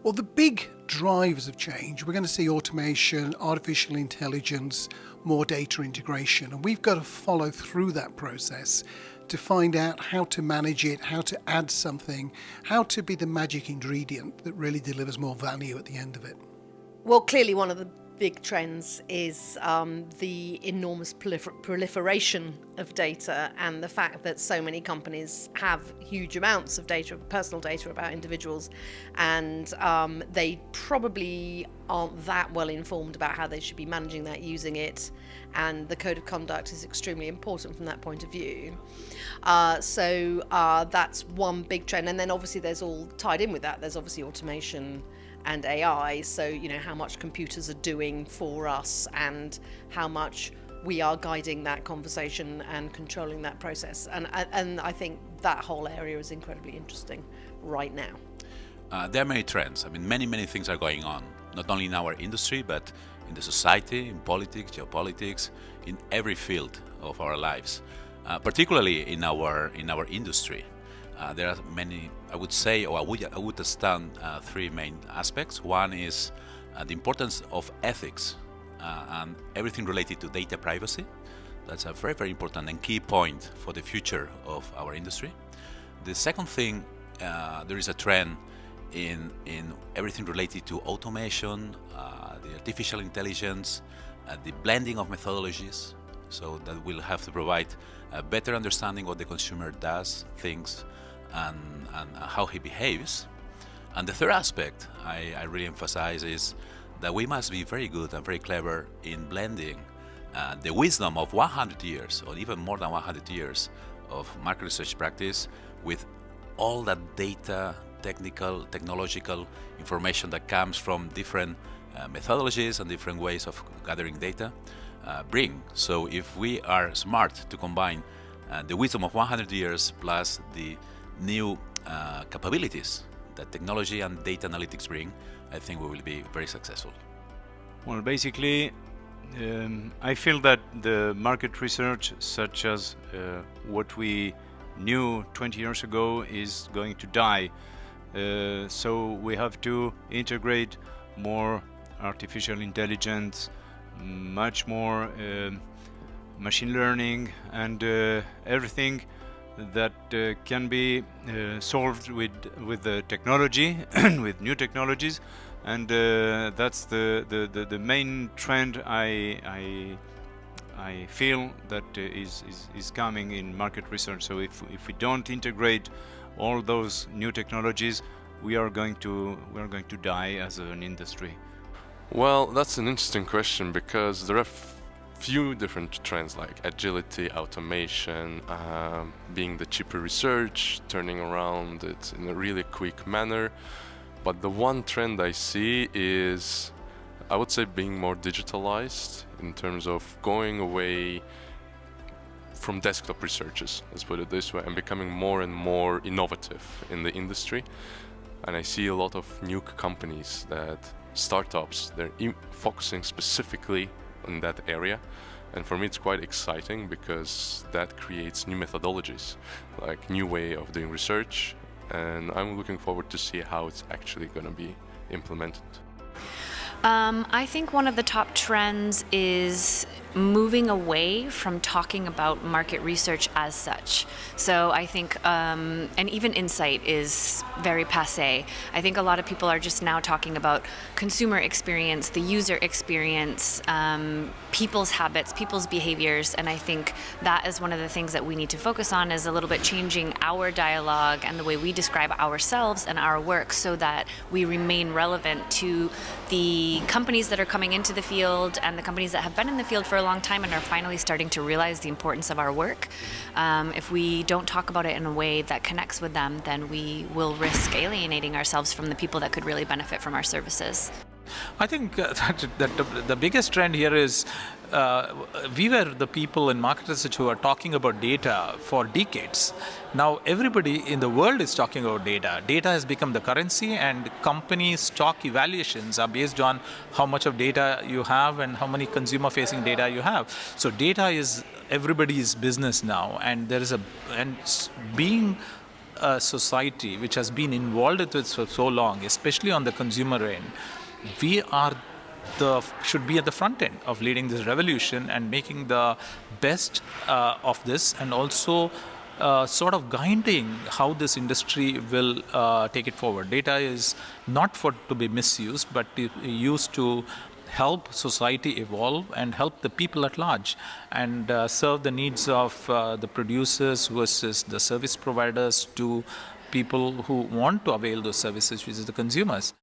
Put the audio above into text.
Well, the big drivers of change, we're going to see automation, artificial intelligence, more data integration, and we've got to follow through that process to find out how to manage it, how to add something, how to be the magic ingredient that really delivers more value at the end of it. Well, clearly one of the big trends is the enormous proliferation of data, and the fact that so many companies have huge amounts of data, personal data about individuals, and they probably aren't that well informed about how they should be managing that, using it, and the code of conduct is extremely important from that point of view. So that's one big trend, and then obviously there's all tied in with that, there's obviously automation and AI, so how much computers are doing for us and how much we are guiding that conversation and controlling that process, and I think that whole area is incredibly interesting right now. There are many trends. Many things are going on, not only in our industry, but in the society, in politics, geopolitics, in every field of our lives, particularly in our industry. There are many, I would say, or I would stand three main aspects. One is the importance of ethics and everything related to data privacy. That's a very, very important and key point for the future of our industry. The second thing, there is a trend in everything related to automation, the artificial intelligence, the blending of methodologies, so that we'll have to provide a better understanding what the consumer does, thinks, and how he behaves. And the third aspect I really emphasize is that we must be very good and very clever in blending the wisdom of 100 years or even more than 100 years of market research practice with all that data, technological information that comes from different methodologies and different ways of gathering data bring. So if we are smart to combine the wisdom of 100 years plus the new capabilities that technology and data analytics bring, I think we will be very successful. Well, basically, I feel that the market research, such as what we knew 20 years ago, is going to die. So we have to integrate more artificial intelligence, much more machine learning, and everything that can be solved with the technology, with new technologies, and that's the main trend I feel that is coming in market research. So if we don't integrate all those new technologies, we are going to die as an industry. Well, that's an interesting question, because there are few different trends like agility, automation, being the cheaper research, turning around it in a really quick manner. But the one trend I see is, I would say, being more digitalized in terms of going away from desktop researches, let's put it this way, and becoming more and more innovative in the industry. And I see a lot of new companies, startups, they're focusing specifically in that area, and for me it's quite exciting because that creates new methodologies, like new way of doing research, and I'm looking forward to see how it's actually going to be implemented. I think one of the top trends is moving away from talking about market research as such. So I think, and even insight is very passé. I think a lot of people are just now talking about consumer experience, the user experience, people's habits, people's behaviors, and I think that is one of the things that we need to focus on, is a little bit changing our dialogue and the way we describe ourselves and our work so that we remain relevant to the companies that are coming into the field and the companies that have been in the field for a long time and are finally starting to realize the importance of our work. If we don't talk about it in a way that connects with them, then we will risk alienating ourselves from the people that could really benefit from our services. I think that the biggest trend here is we were the people in market research who are talking about data for decades. Now everybody in the world is talking about data. Data has become the currency, and company stock evaluations are based on how much of data you have and how many consumer-facing data you have. So data is everybody's business now, and being a society which has been involved with it for so long, especially on the consumer end, we are should be at the front end of leading this revolution and making the best of this, and also sort of guiding how this industry will take it forward. Data is not to be misused, but used to help society evolve and help the people at large, and serve the needs of the producers versus the service providers to people who want to avail those services, which is the consumers.